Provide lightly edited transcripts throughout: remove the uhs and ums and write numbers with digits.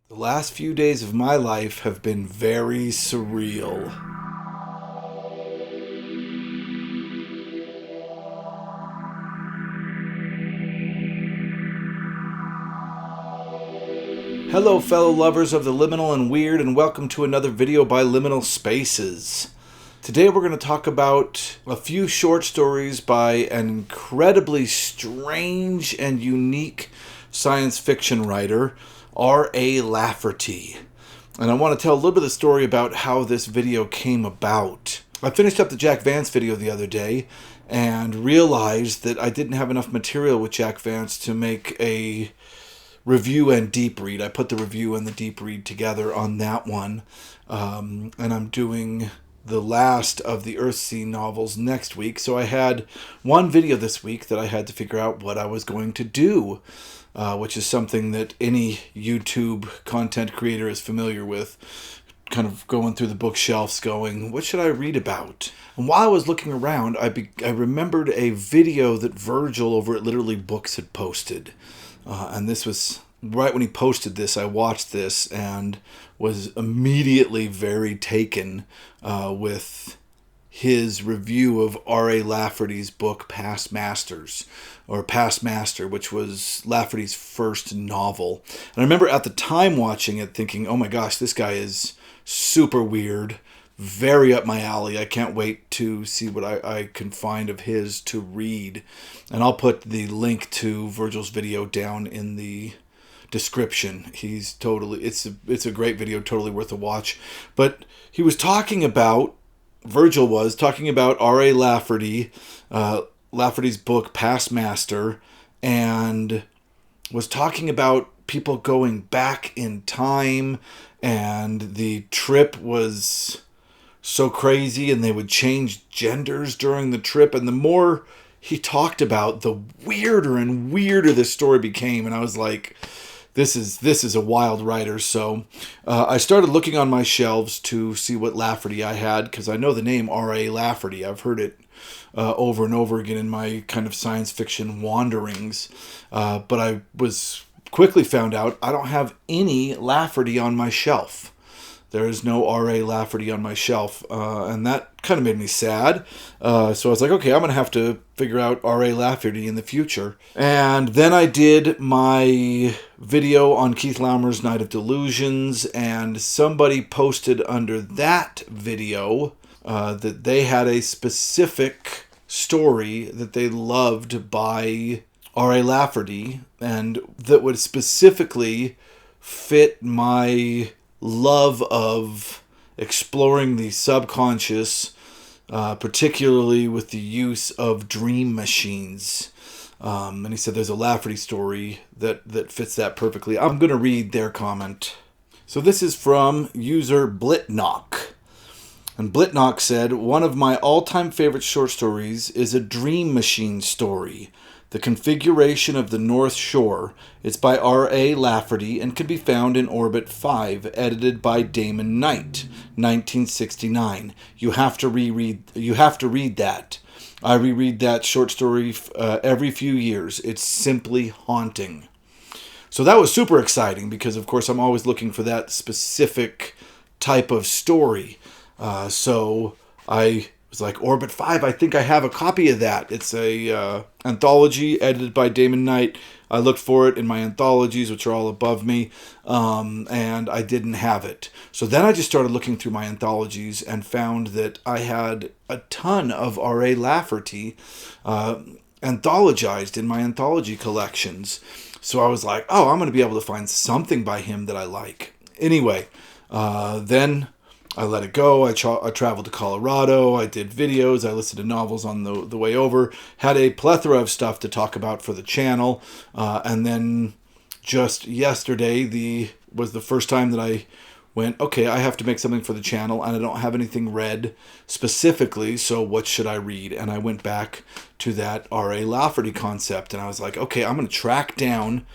The last few days of my life have been very surreal. Hello fellow lovers of the liminal and weird, and welcome to another video by Liminal Spaces. Today we're going to talk about a few short stories by an incredibly strange and unique science fiction writer, R.A. Lafferty. And I want to tell a little bit of the story about how this video came about. I finished up the Jack Vance video the other day and realized that I didn't have enough material with Jack Vance to make a review and deep read. I put the review and the deep read together on that one. And I'm doing the last of the Earthsea novels next week. So I had one video this week that I had to figure out what I was going to do, which is something that any YouTube content creator is familiar with. Kind of going through the bookshelves going, what should I read about? And while I was looking around, I remembered a video that Virgil over at Literally Books had posted. And this was right when he posted this. I watched this and was immediately very taken with his review of R.A. Lafferty's book Past Masters, or Past Master, which was Lafferty's first novel. And I remember at the time watching it thinking, oh my gosh, this guy is super weird, very up my alley. I can't wait to see what I can find of his to read. And I'll put the link to Virgil's video down in the description. It's a great video, totally worth a watch. But he was talking about, Virgil was talking about R.A. Lafferty, Lafferty's book Past Master, and was talking about people going back in time, and the trip was so crazy, and they would change genders during the trip. And the more he talked about, the weirder and weirder this story became. And I was like, this is a wild writer. So I started looking on my shelves to see what Lafferty I had, because I know the name R.A. Lafferty. I've heard it over and over again in my kind of science fiction wanderings. But I was quickly found out I don't have any Lafferty on my shelf. There is no R.A. Lafferty on my shelf, and that kind of made me sad. So I was like, okay, I'm going to have to figure out R.A. Lafferty in the future. And then I did my video on Keith Laumer's Night of Delusions, and somebody posted under that video that they had a specific story that they loved by R.A. Lafferty, and that would specifically fit my love of exploring the subconscious, particularly with the use of dream machines. And he said there's a Lafferty story that fits that perfectly. I'm going to read their comment. So this is from user Blitnock. And Blitnock said, one of my all-time favorite short stories is a dream machine story, The Configuration of the North Shore. It's by R.A. Lafferty and can be found in Orbit 5, edited by Damon Knight, 1969. You have to read that. I reread that short story every few years. It's simply haunting. So that was super exciting because, of course, I'm always looking for that specific type of story. So I was like, Orbit 5, I think I have a copy of that. It's a anthology edited by Damon Knight. I looked for it in my anthologies, which are all above me, and I didn't have it. So then I just started looking through my anthologies and found that I had a ton of R.A. Lafferty anthologized in my anthology collections. So I was like, oh, I'm going to be able to find something by him that I like. Anyway, then I let it go. I traveled to Colorado. I did videos. I listened to novels on the way over. Had a plethora of stuff to talk about for the channel. And then just yesterday was the first time that I went, okay, I have to make something for the channel, and I don't have anything read specifically, so what should I read? And I went back to that R.A. Lafferty concept, and I was like, okay, I'm going to track down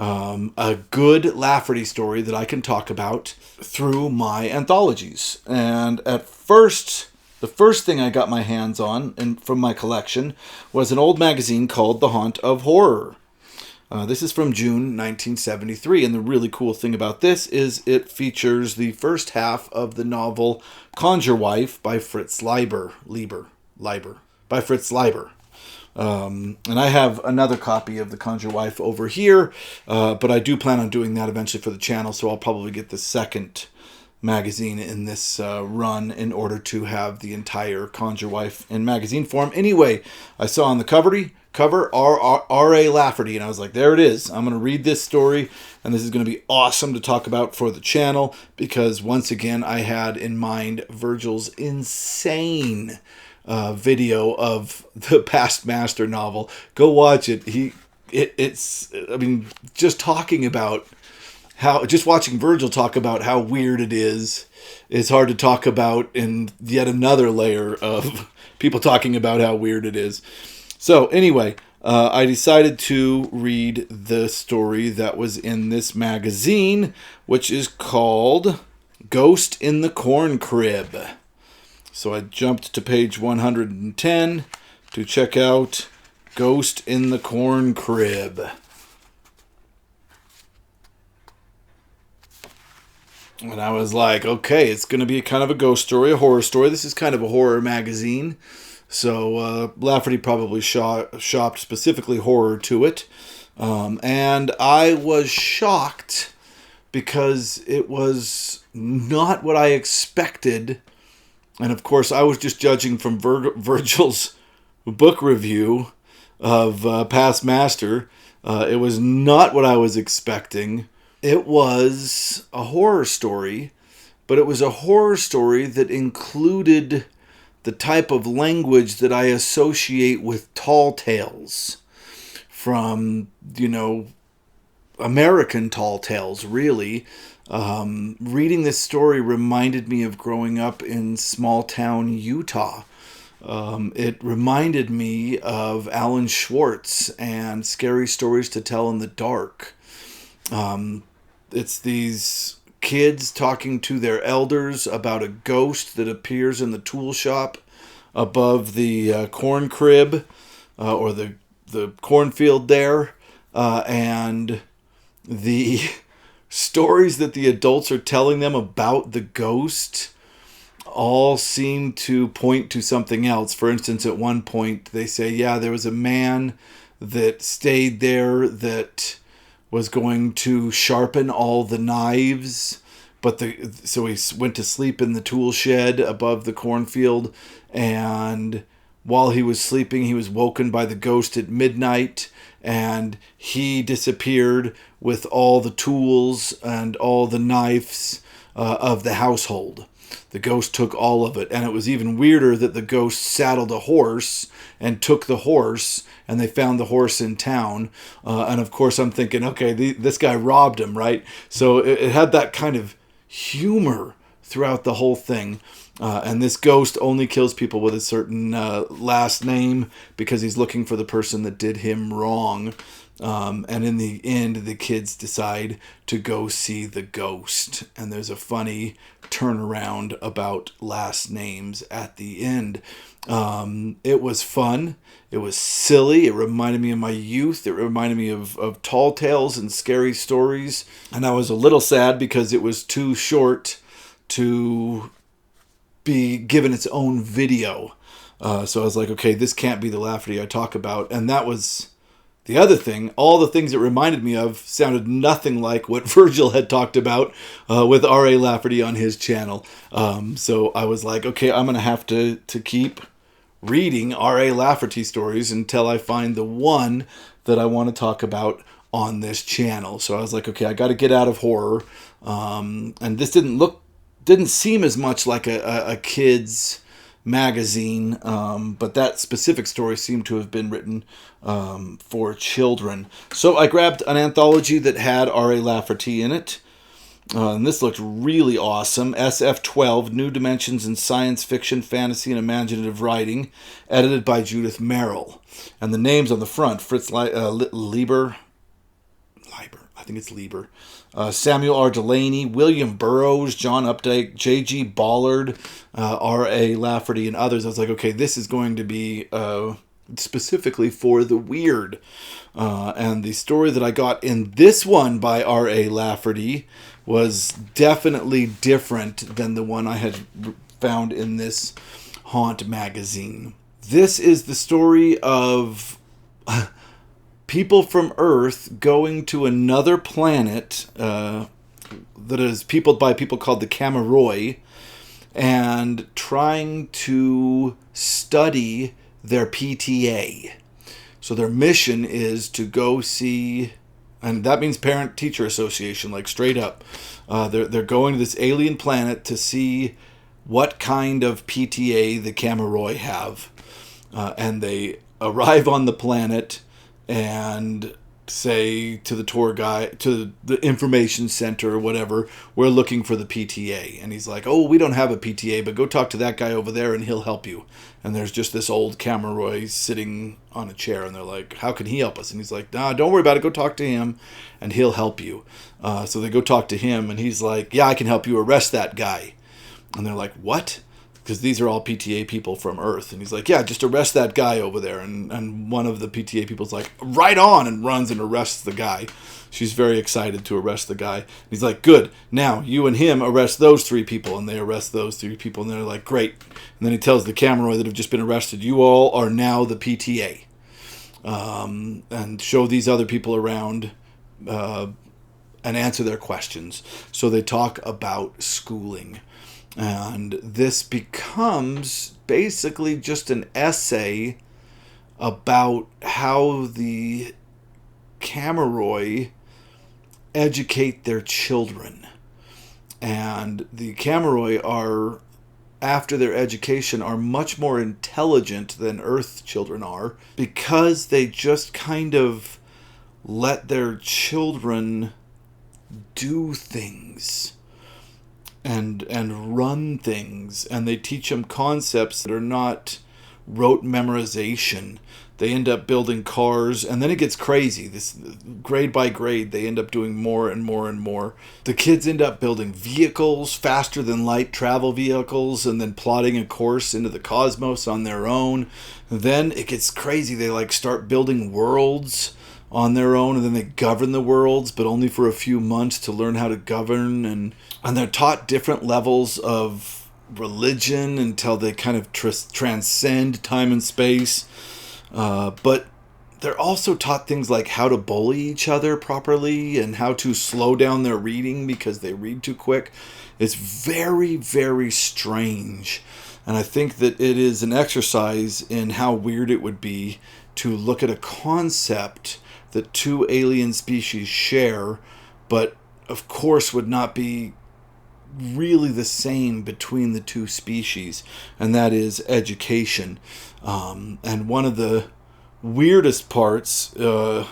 a good Lafferty story that I can talk about through my anthologies. And at first, the first thing I got my hands on from my collection was an old magazine called The Haunt of Horror. This is from June 1973, and the really cool thing about this is it features the first half of the novel Conjure Wife by Fritz Leiber. By Fritz Leiber. And I have another copy of The Conjure Wife over here, but I do plan on doing that eventually for the channel, so I'll probably get the second magazine in this run in order to have the entire Conjure Wife in magazine form. Anyway, I saw on the cover R.A. Lafferty, and I was like, there it is. I'm going to read this story, and this is going to be awesome to talk about for the channel, because once again, I had in mind Virgil's insane video of the Past Master novel. Go watch it. It's just talking about just watching Virgil talk about how weird it is hard to talk about in yet another layer of people talking about how weird it is. So anyway, I decided to read the story that was in this magazine, which is called Ghost in the Corn Crib. So I jumped to page 110 to check out Ghost in the Corn Crib. And I was like, okay, it's going to be kind of a ghost story, a horror story. This is kind of a horror magazine. So Lafferty probably shopped specifically horror to it. And I was shocked because it was not what I expected. And of course, I was just judging from Virgil's book review of Past Master. It was not what I was expecting. It was a horror story, but it was a horror story that included the type of language that I associate with tall tales from, American tall tales, really. Reading this story reminded me of growing up in small town Utah. It reminded me of Alan Schwartz and Scary Stories to Tell in the Dark. It's these kids talking to their elders about a ghost that appears in the tool shop above the corn crib or the cornfield there. And the stories that the adults are telling them about the ghost all seem to point to something else. For instance, at one point they say, yeah, there was a man that stayed there that was going to sharpen all the knives, so he went to sleep in the tool shed above the cornfield, and while he was sleeping, he was woken by the ghost at midnight, and he disappeared with all the tools and all the knives of the household. The ghost took all of it, and it was even weirder that the ghost saddled a horse and took the horse, and they found the horse in town. And of course, I'm thinking, okay, this guy robbed him, right? So it had that kind of humor throughout the whole thing. And this ghost only kills people with a certain last name because he's looking for the person that did him wrong. And in the end, the kids decide to go see the ghost. And there's a funny turnaround about last names at the end. It was fun. It was silly. It reminded me of my youth. It reminded me of tall tales and scary stories. And I was a little sad because it was too short to be given its own video. So I was like, okay, this can't be the Lafferty I talk about. And that was the other thing. All the things it reminded me of sounded nothing like what Virgil had talked about with R.A. Lafferty on his channel. So I was like, okay, I'm going to have to keep reading R.A. Lafferty stories until I find the one that I want to talk about on this channel. So I was like, okay, I got to get out of horror. And this didn't seem as much like a kid's magazine, but that specific story seemed to have been written for children. So I grabbed an anthology that had R.A. Lafferty in it. And this looked really awesome. SF-12, New Dimensions in Science Fiction, Fantasy, and Imaginative Writing, edited by Judith Merrill. And the names on the front, Fritz Leiber, I think it's Lieber, Samuel R. Delaney, William Burroughs, John Updike, J.G. Ballard, R.A. Lafferty, and others. I was like, okay, this is going to be specifically for the weird. And the story that I got in this one by R.A. Lafferty was definitely different than the one I had found in this Haunt magazine. This is the story of people from Earth going to another planet that is peopled by people called the Cameroi, and trying to study their PTA. So their mission is to go see, and that means Parent-Teacher Association, like straight up. They're going to this alien planet to see what kind of PTA the Cameroi have. And they arrive on the planet and say to the tour guide, to the information center or whatever, we're looking for the PTA. And he's like, oh, we don't have a PTA, but go talk to that guy over there and he'll help you. And there's just this old Cameroi sitting on a chair, and they're like, how can he help us? And he's like, nah, don't worry about it, go talk to him and he'll help you. So they go talk to him, and he's like, yeah, I can help you arrest that guy. And they're like, what? Because these are all PTA people from Earth. And he's like, yeah, just arrest that guy over there. And one of the PTA people's like, right on, and runs and arrests the guy. She's very excited to arrest the guy. And he's like, good, now you and him arrest those 3 people. And they arrest those 3 people, and they're like, great. And then he tells the Cameroi that have just been arrested, you all are now the PTA. And show these other people around and answer their questions. So they talk about schooling. And this becomes basically just an essay about how the Cameroi educate their children. And the Cameroi are, after their education, are much more intelligent than Earth children are, because they just kind of let their children do things. And run things, and they teach them concepts that are not rote memorization. They end up building cars, and then it gets crazy. This grade by grade, they end up doing more and more and more. The kids end up building vehicles, faster than light travel vehicles, and then plotting a course into the cosmos on their own. And then it gets crazy. They like start building worlds on their own, and then they govern the worlds, but only for a few months to learn how to govern. And they're taught different levels of religion until they kind of transcend time and space. But they're also taught things like how to bully each other properly and how to slow down their reading because they read too quick. It's very, very strange. And I think that it is an exercise in how weird it would be to look at a concept that 2 alien species share, but of course would not be really the same between the 2 species, and that is education. And one of the weirdest parts on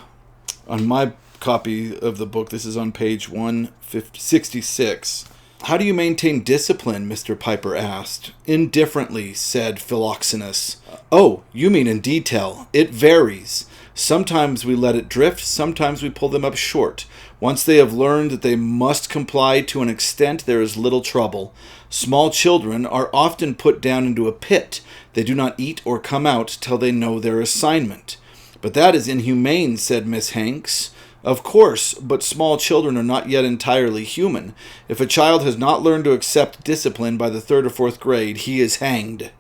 my copy of the book, this is on page 166. How do you maintain discipline? Mr. Piper asked. Indifferently, said Philoxenus. Oh, you mean in detail. It varies. Sometimes we let it drift, sometimes we pull them up short. Once they have learned that they must comply to an extent, there is little trouble. Small children are often put down into a pit. They do not eat or come out till they know their assignment. But that is inhumane, said Miss Hanks. Of course, but small children are not yet entirely human. If a child has not learned to accept discipline by the 3rd or 4th grade, he is hanged.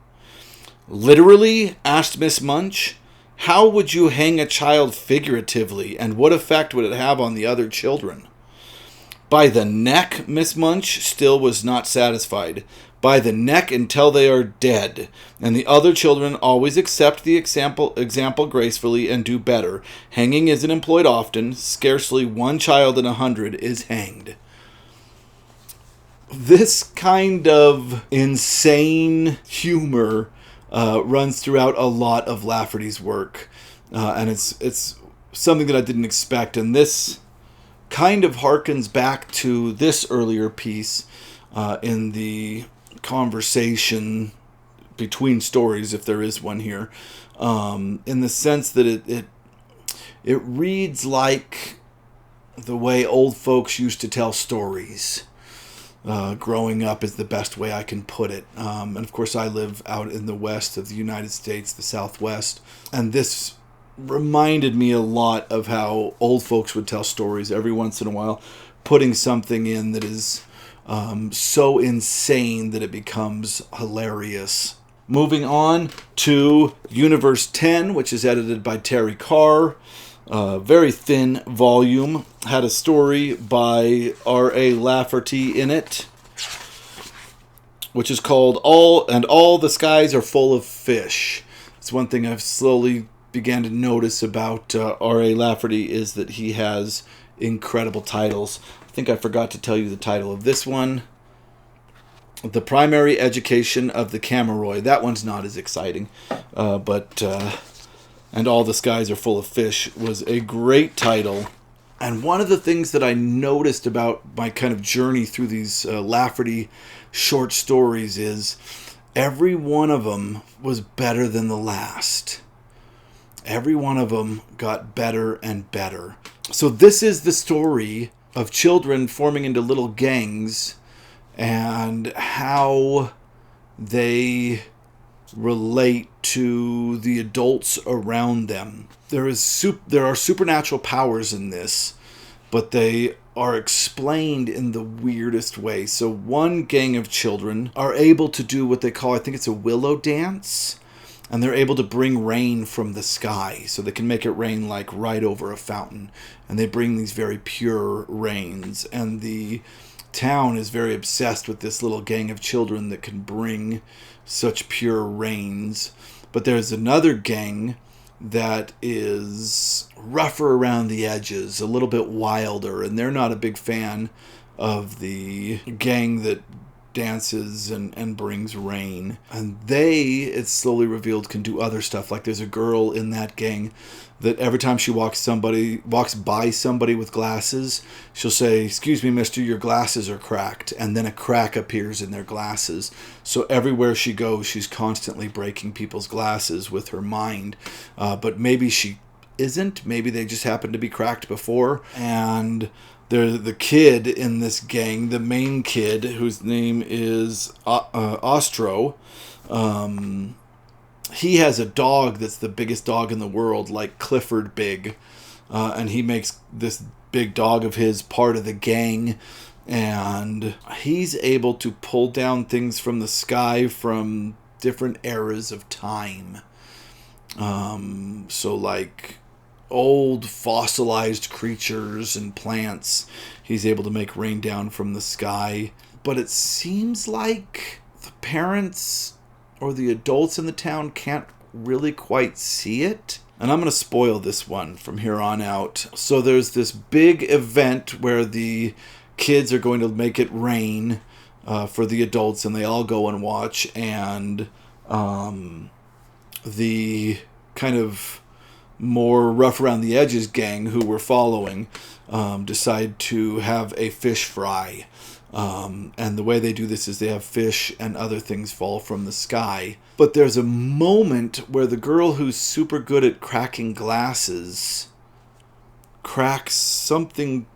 Literally? Asked Miss Munch. How would you hang a child figuratively, and what effect would it have on the other children? By the neck, Miss Munch still was not satisfied. By the neck until they are dead, and the other children always accept the example gracefully and do better. Hanging isn't employed often. Scarcely 1 child in 100 is hanged. This kind of insane humor runs throughout a lot of Lafferty's work, and it's something that I didn't expect. And this kind of harkens back to this earlier piece in the conversation between stories, if there is one here, in the sense that it reads like the way old folks used to tell stories. growing up is the best way I can put it. And of course, I live out in the west of the United States, the Southwest, and this reminded me a lot of how old folks would tell stories every once in a while, putting something in that is so insane that it becomes hilarious. Moving on to Universe 10, which is edited by Terry Carr. Very thin volume. Had a story by R.A. Lafferty in it, which is called All the Skies Are Full of Fish. It's one thing I've slowly began to notice about R.A. Lafferty is that he has incredible titles. I think I forgot to tell you the title of this one. The Primary Education of the Cameroy. That one's not as exciting, but And All the Skies Are Full of Fish was a great title. And one of the things that I noticed about my kind of journey through these Lafferty short stories is every one of them was better than the last. Every one of them got better and better. So this is the story of children forming into little gangs and how they relate to the adults around them. There are supernatural powers in this, but they are explained in the weirdest way. So one gang of children are able to do what they call, I think it's a willow dance, and they're able to bring rain from the sky. So they can make it rain like right over a fountain, and they bring these very pure rains. And the town is very obsessed with this little gang of children that can bring such pure rains. But there's another gang that is rougher around the edges, a little bit wilder, and they're not a big fan of the gang that dances and brings rain. And they, it's slowly revealed, can do other stuff. Like there's a girl in that gang that every time she walks by somebody with glasses, she'll say, "Excuse me, mister, your glasses are cracked." And then a crack appears in their glasses. So everywhere she goes, she's constantly breaking people's glasses with her mind. But maybe she isn't. Maybe they just happened to be cracked before. And the kid in this gang, the main kid, whose name is Ostro, he has a dog that's the biggest dog in the world, like Clifford big. And he makes this big dog of his part of the gang. And he's able to pull down things from the sky from different eras of time. So like old fossilized creatures and plants, he's able to make rain down from the sky. But it seems like the parents or the adults in the town can't really quite see it. And I'm going to spoil this one from here on out. So there's this big event where the kids are going to make it rain for the adults, and they all go and watch. And the kind of more rough around the edges gang who we're following decide to have a fish fry. And the way they do this is they have fish and other things fall from the sky. But there's a moment where the girl who's super good at cracking glasses cracks something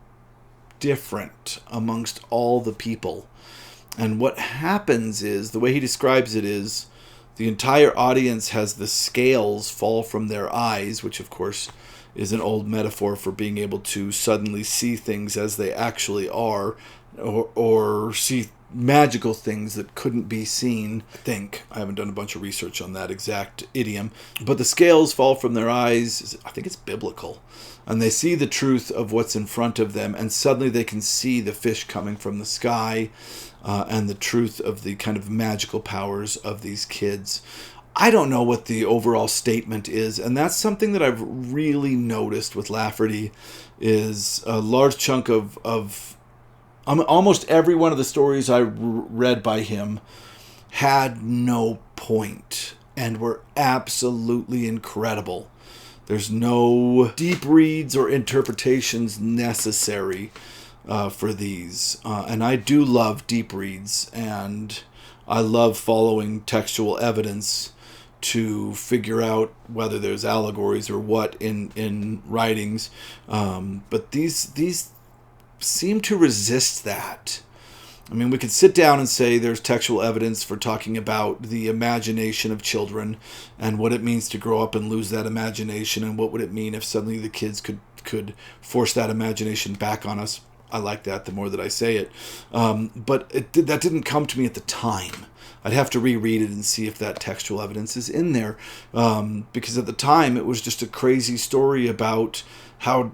different amongst all the people. And what happens is, the way he describes it is, the entire audience has the scales fall from their eyes, which of course is an old metaphor for being able to suddenly see things as they actually are, or see magical things that couldn't be seen. I haven't done a bunch of research on that exact idiom, but the scales fall from their eyes. I think it's biblical. And they see the truth of what's in front of them, and suddenly they can see the fish coming from the sky, and the truth of the kind of magical powers of these kids. I don't know what the overall statement is, and that's something that I've really noticed with Lafferty, is a large chunk of almost every one of the stories I read by him had no point and were absolutely incredible. There's no deep reads or interpretations necessary for these. And I do love deep reads, and I love following textual evidence to figure out whether there's allegories or what in writings. But these seem to resist that. I mean, we could sit down and say there's textual evidence for talking about the imagination of children and what it means to grow up and lose that imagination, and what would it mean if suddenly the kids could force that imagination back on us. I like that the more that I say it. But that didn't come to me at the time. I'd have to reread it and see if that textual evidence is in there. Because at the time, it was just a crazy story about how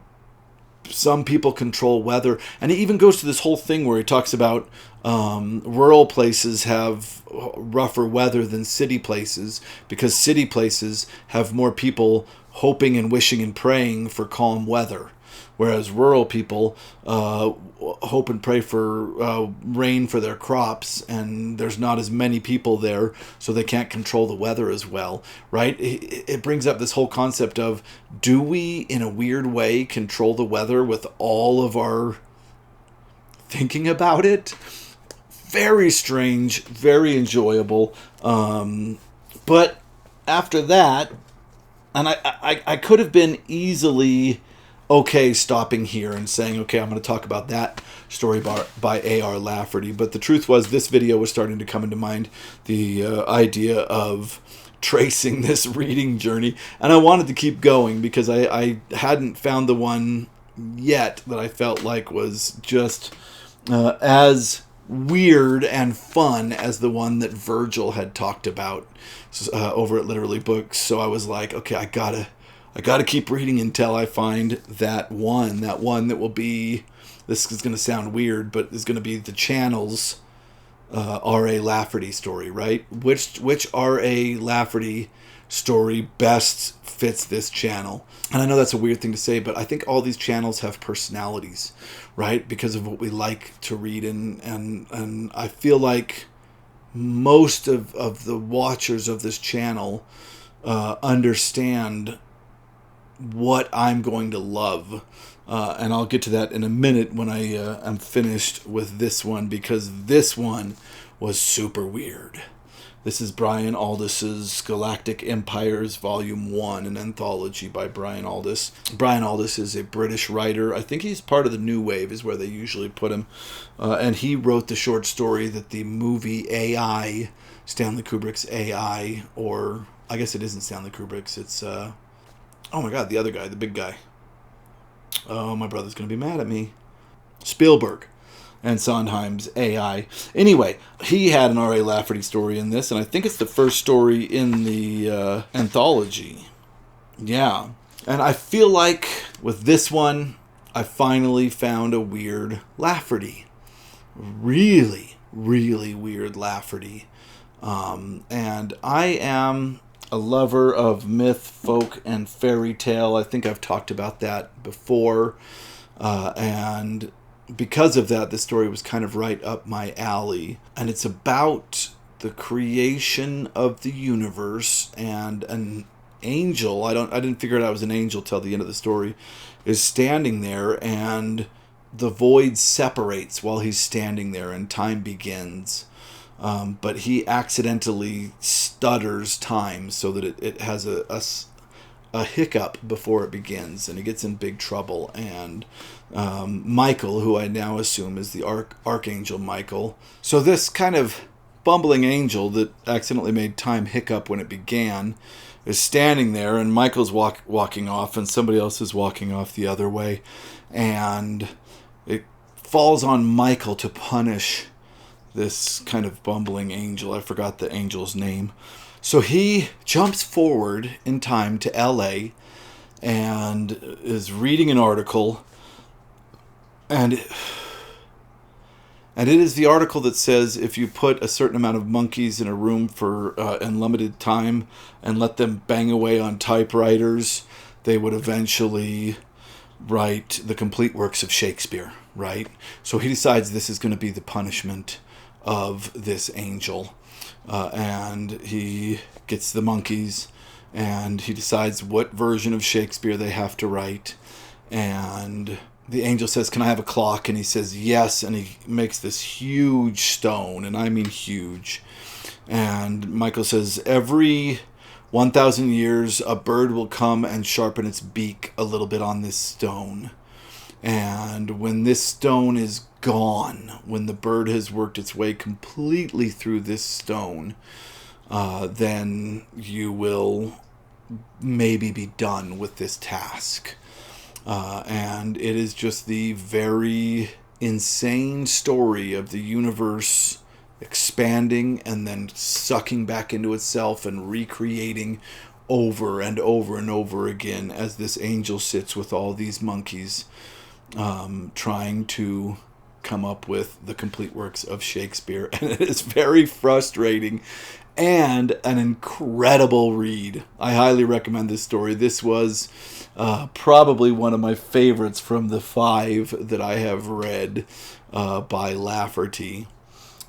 some people control weather. And he even goes to this whole thing where he talks about rural places have rougher weather than city places, because city places have more people hoping and wishing and praying for calm weather, whereas rural people hope and pray for rain for their crops, and there's not as many people there, so they can't control the weather as well, right? It brings up this whole concept of, do we, in a weird way, control the weather with all of our thinking about it? Very strange, very enjoyable. But after that, and I could have been easily okay stopping here and saying, okay, I'm going to talk about that story by A.R. Lafferty. But the truth was, this video was starting to come into mind, the idea of tracing this reading journey. And I wanted to keep going because I hadn't found the one yet that I felt like was just as weird and fun as the one that Virgil had talked about over at Literally Books. So I was like, okay, I gotta keep reading until I find that one that will be, this is going to sound weird, but is going to be the channel's R.A. Lafferty story, right? Which R.A. Lafferty story best fits this channel? And I know that's a weird thing to say, but I think all these channels have personalities, right? Because of what we like to read, and I feel like most of the watchers of this channel understand what I'm going to love. And I'll get to that in a minute when I am finished with this one, because this one was super weird. This is Brian Aldiss's Galactic Empires Volume 1, an anthology by Brian Aldiss. Brian Aldiss is a British writer. I think he's part of the New Wave, is where they usually put him. And he wrote the short story that the movie AI, Stanley Kubrick's AI, or I guess it isn't Stanley Kubrick's, it's, oh my God, the other guy, the big guy. Oh, my brother's going to be mad at me. Spielberg and Sondheim's AI. Anyway, he had an R.A. Lafferty story in this, and I think it's the first story in the anthology. Yeah. And I feel like with this one, I finally found a weird Lafferty. Really, really weird Lafferty. And I am a lover of myth, folk, and fairy tale. I think I've talked about that before. And because of that, this story was kind of right up my alley. And it's about the creation of the universe, and an angel, I didn't figure out I was an angel till the end of the story, is standing there, and the void separates while he's standing there and time begins. But he accidentally stutters time so that it has a hiccup before it begins, and he gets in big trouble. And Michael, who I now assume is the Archangel Michael. So this kind of bumbling angel that accidentally made time hiccup when it began is standing there, and Michael's walking off, and somebody else is walking off the other way. And it falls on Michael to punish this kind of bumbling angel. I forgot the angel's name. So he jumps forward in time to LA and is reading an article, and it is the article that says if you put a certain amount of monkeys in a room for unlimited time and let them bang away on typewriters, they would eventually write the complete works of Shakespeare, right? So he decides this is going to be the punishment of this angel. And he gets the monkeys, and he decides what version of Shakespeare they have to write. And the angel says, "Can I have a clock?" And he says, "Yes." And he makes this huge stone, and I mean huge. And Michael says, "Every 1,000 years, a bird will come and sharpen its beak a little bit on this stone." And when this stone is gone, when the bird has worked its way completely through this stone, then you will maybe be done with this task. And it is just the very insane story of the universe expanding and then sucking back into itself and recreating over and over and over again as this angel sits with all these monkeys, trying to come up with the complete works of Shakespeare. And it is very frustrating and an incredible read. I highly recommend this story. This was probably one of my favorites from the 5 that I have read by Lafferty.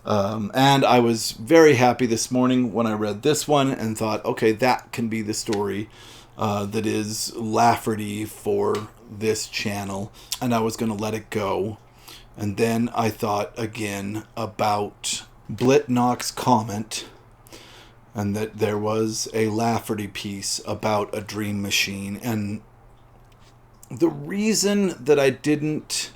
And I was very happy this morning when I read this one and thought, okay, that can be the story that is Lafferty for this channel. And I was going to let it go. And then I thought again about Blitnock's comment, and that there was a Lafferty piece about a dream machine. And the reason that I didn't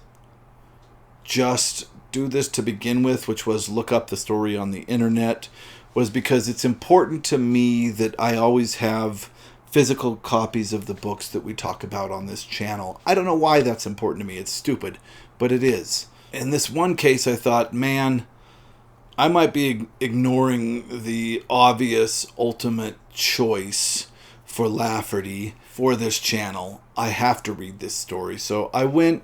just do this to begin with, which was look up the story on the internet, was because it's important to me that I always have physical copies of the books that we talk about on this channel. I don't know why that's important to me. It's stupid, but it is. In this one case, I thought, man, I might be ignoring the obvious ultimate choice for Lafferty for this channel. I have to read this story. So I went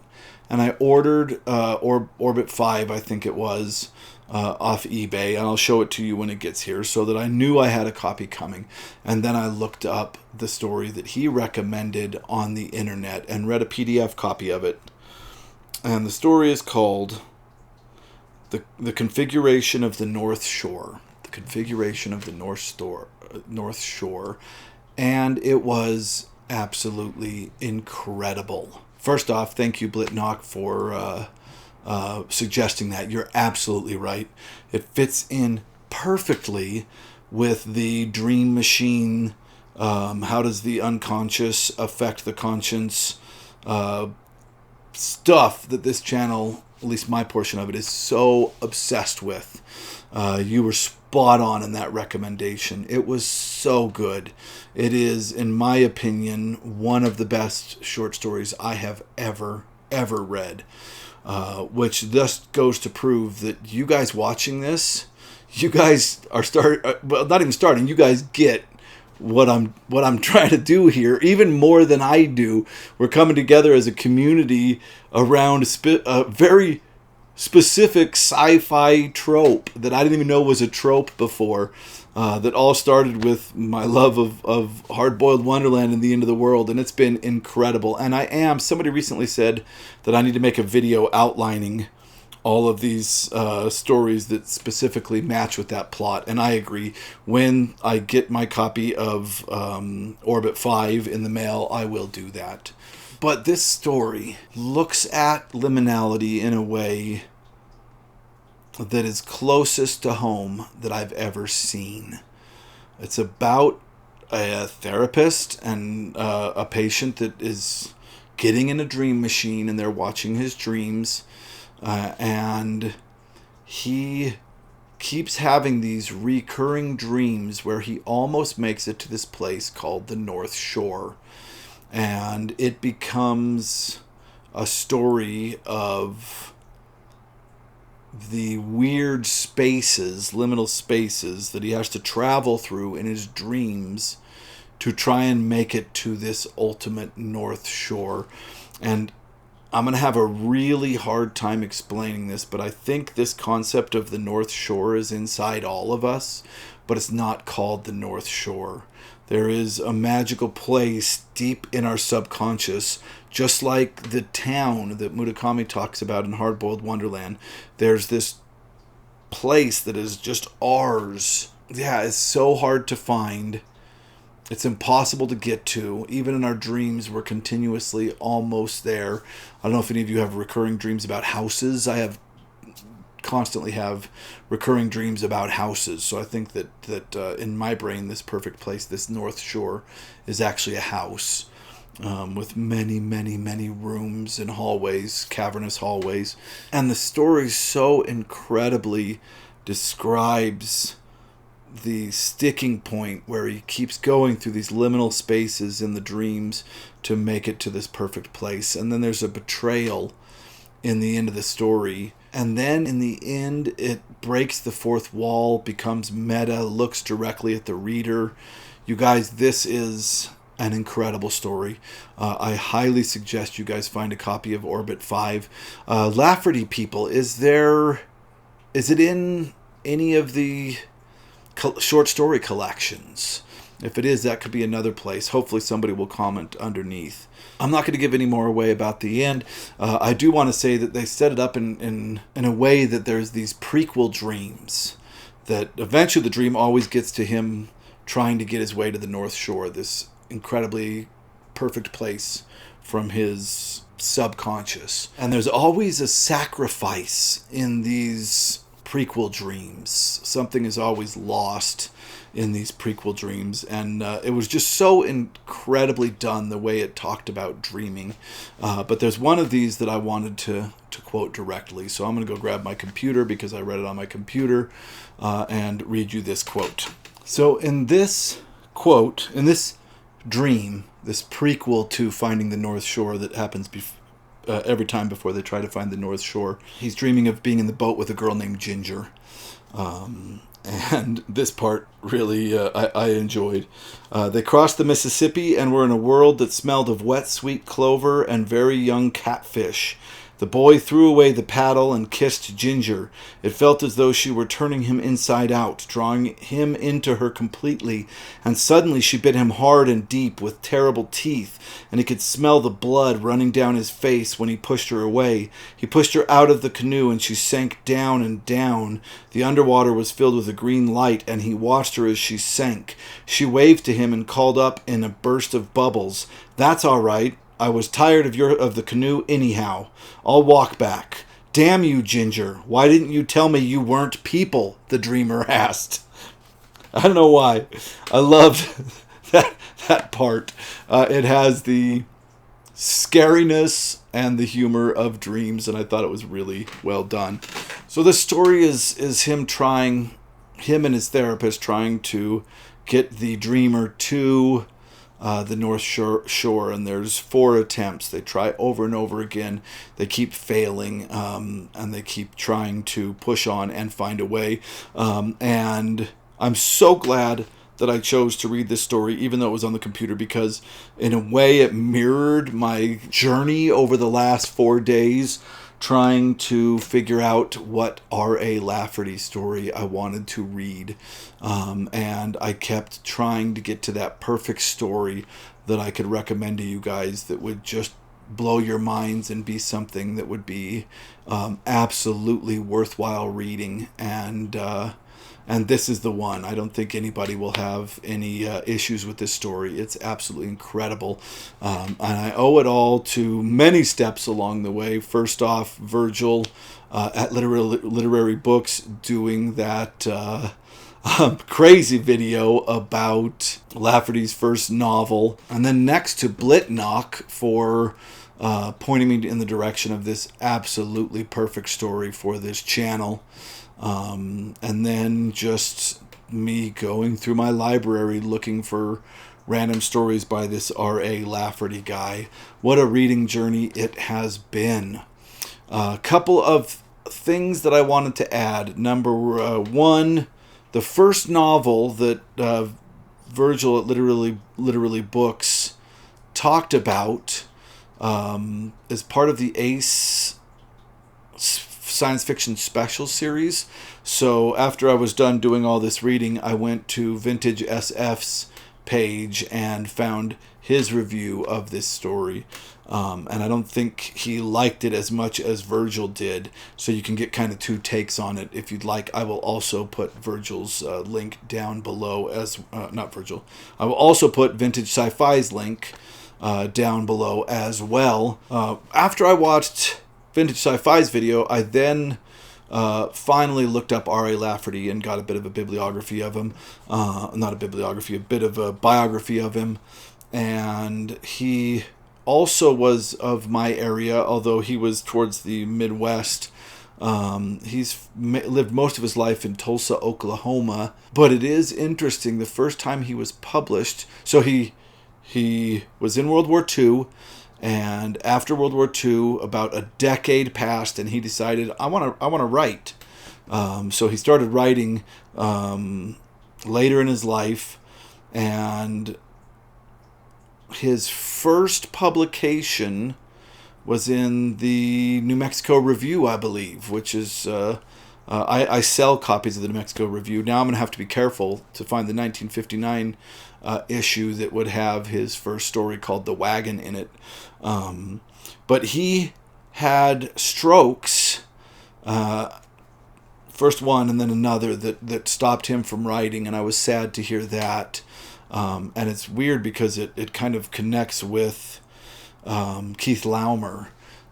and I ordered Orbit 5, I think it was, off eBay. And I'll show it to you when it gets here so that I knew I had a copy coming. And then I looked up the story that he recommended on the internet and read a PDF copy of it. And the story is called The Configuration of the North Shore. The Configuration of the North Shore. And it was absolutely incredible. First off, thank you, Blitnock, for suggesting that. You're absolutely right. It fits in perfectly with the dream machine. How does the unconscious affect the conscience? Stuff that this channel, at least my portion of it, is so obsessed with. You were spot on in that recommendation. It was so good. It is, in my opinion, one of the best short stories I have ever read. Which just goes to prove that you guys watching this, you guys are not even starting. You guys get what I'm trying to do here, even more than I do. We're coming together as a community around a very specific sci-fi trope that I didn't even know was a trope before, that all started with my love of Hard-Boiled Wonderland and the End of the World, and it's been incredible. And somebody recently said that I need to make a video outlining all of these stories that specifically match with that plot, and I agree. When I get my copy of Orbit 5 in the mail, I will do that. But this story looks at liminality in a way that is closest to home that I've ever seen. It's about a therapist and a patient that is getting in a dream machine, and they're watching his dreams. And he keeps having these recurring dreams where he almost makes it to this place called the North Shore. And it becomes a story of the weird spaces, liminal spaces, that he has to travel through in his dreams to try and make it to this ultimate North Shore. And I'm going to have a really hard time explaining this, but I think this concept of the North Shore is inside all of us, but it's not called the North Shore. There is a magical place deep in our subconscious, just like the town that Murakami talks about in Hard-Boiled Wonderland. There's this place that is just ours. Yeah, it's so hard to find. It's impossible to get to. Even in our dreams, we're continuously almost there. I don't know if any of you have recurring dreams about houses. I constantly have recurring dreams about houses. So I think that in my brain, this perfect place, this North Shore, is actually a house. with many, many, many rooms and hallways, cavernous hallways. And the story so incredibly describes the sticking point where he keeps going through these liminal spaces in the dreams to make it to this perfect place. And then there's a betrayal in the end of the story. And then in the end, it breaks the fourth wall, becomes meta, looks directly at the reader. You guys, this is an incredible story. I highly suggest you guys find a copy of Orbit 5. Lafferty, people, is it in any of the short story collections? If it is, that could be another place. Hopefully somebody will comment underneath. I'm not going to give any more away about the end. I do want to say that they set it up in a way that there's these prequel dreams, that eventually the dream always gets to him trying to get his way to the North Shore, this incredibly perfect place from his subconscious. And there's always a sacrifice in these prequel dreams. Something is always lost in these prequel dreams, and it was just so incredibly done the way it talked about dreaming. But there's one of these that I wanted to quote directly, so I'm going to go grab my computer because I read it on my computer and read you this quote. So in this quote, in this dream, this prequel to finding the North Shore that happens every time before they try to find the North Shore, he's dreaming of being in the boat with a girl named Ginger. And this part really I enjoyed. They crossed the Mississippi and were in a world that smelled of wet sweet clover and very young catfish. The boy threw away the paddle and kissed Ginger. It felt as though she were turning him inside out, drawing him into her completely, and suddenly she bit him hard and deep with terrible teeth, and he could smell the blood running down his face when he pushed her away. He pushed her out of the canoe, and she sank down and down. The underwater was filled with a green light, and he watched her as she sank. She waved to him and called up in a burst of bubbles, "That's all right. I was tired of the canoe anyhow. I'll walk back." "Damn you, Ginger. Why didn't you tell me you weren't people?" the dreamer asked. I don't know why. I loved that part. It has the scariness and the humor of dreams, and I thought it was really well done. So the story is him and his therapist trying to get the dreamer to the North Shore, and there's 4 attempts. They try over and over again. They keep failing, and they keep trying to push on and find a way. And I'm so glad that I chose to read this story, even though it was on the computer, because in a way it mirrored my journey over the last 4 days, trying to figure out what R.A. Lafferty story I wanted to read. And I kept trying to get to that perfect story that I could recommend to you guys that would just blow your minds and be something that would be absolutely worthwhile reading. And this is the one. I don't think anybody will have any issues with this story. It's absolutely incredible. And I owe it all to many steps along the way. First off, Virgil at Literary Books doing that crazy video about Lafferty's first novel. And then next to Blitnock for pointing me in the direction of this absolutely perfect story for this channel. And then just me going through my library looking for random stories by this R.A. Lafferty guy. What a reading journey it has been. A couple of things that I wanted to add. Number 1, the first novel that Virgil at Literally Books talked about as part of the Ace science fiction special series. So after I was done doing all this reading, I went to Vintage SF's page and found his review of this story. And I don't think he liked it as much as Virgil did. So you can get kind of 2 takes on it if you'd like. I will also put Virgil's link down below not Virgil. I will also put Vintage Sci-Fi's link down below as well. After I watched Vintage Sci-Fi's video, I then finally looked up R.A. Lafferty and got a bit of a bibliography of him. Not a bibliography, a bit of a biography of him. and he also was of my area, although he was towards the Midwest. He's lived most of his life in Tulsa, Oklahoma. But it is interesting, the first time he was published, so he was in World War II, and after World War II, about a decade passed, and he decided, I want to write. So he started writing later in his life, and his first publication was in the New Mexico Review, I believe, which is, I sell copies of the New Mexico Review. Now I'm going to have to be careful to find the 1959 issue that would have his first story called The Wagon in it. But he had strokes, first one and then another, that stopped him from writing, and I was sad to hear that. And it's weird because it kind of connects with Keith Laumer.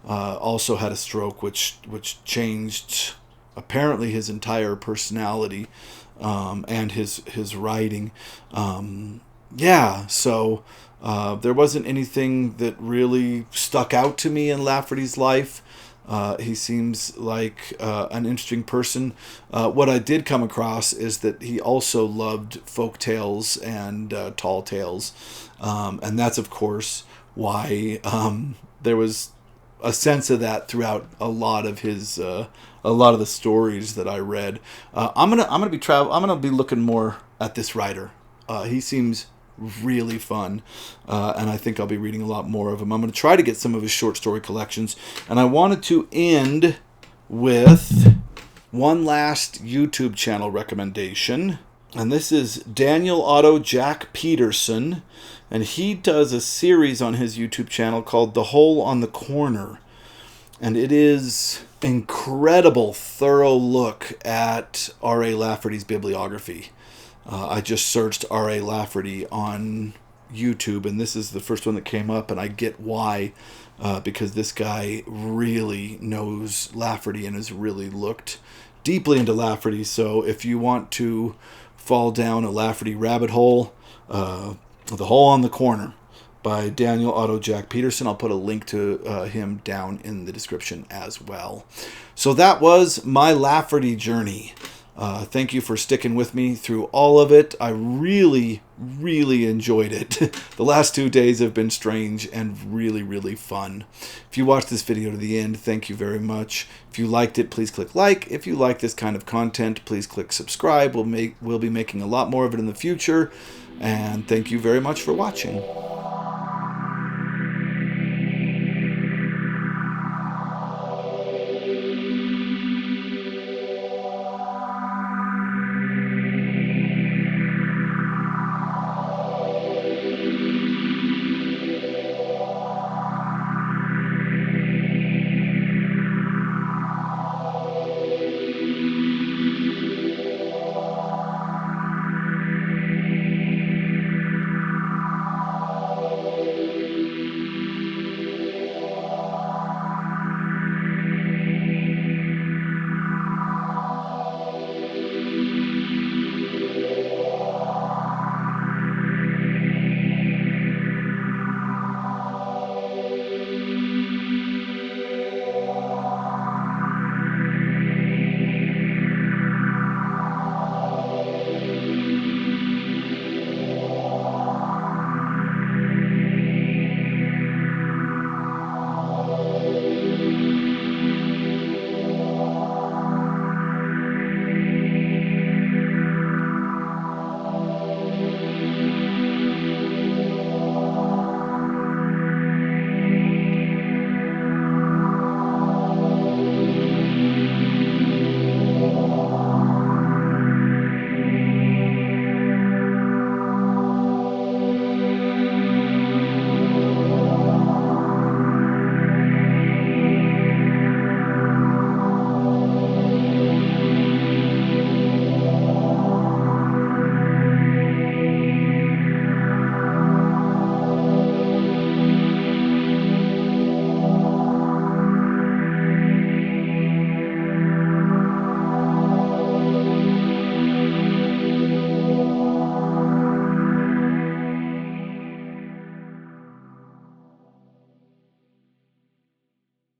Also had a stroke which changed apparently his entire personality and his writing. So there wasn't anything that really stuck out to me in Lafferty's life. He seems like an interesting person. What I did come across is that he also loved folk tales and tall tales. And that's, of course, why there was a sense of that throughout a lot of the stories that I read. I'm gonna be looking more at this writer. He seems really fun, and I think I'll be reading a lot more of him. I'm going to try to get some of his short story collections, and I wanted to end with one last YouTube channel recommendation, and this is Daniel Otto Jack Peterson, and he does a series on his YouTube channel called The Hole on the Corner, and it is incredible, thorough look at R.A. Lafferty's bibliography. I just searched R.A. Lafferty on YouTube, and this is the first one that came up, and I get why, because this guy really knows Lafferty and has really looked deeply into Lafferty. So if you want to fall down a Lafferty rabbit hole, The Hole on the Corner by Daniel Otto Jack Peterson. I'll put a link to him down in the description as well. So that was my Lafferty journey. Thank you for sticking with me through all of it. I really, really enjoyed it. The last 2 days have been strange and really, really fun. If you watched this video to the end, thank you very much. If you liked it, please click like. If you like this kind of content, please click subscribe. We'll be making a lot more of it in the future. And thank you very much for watching.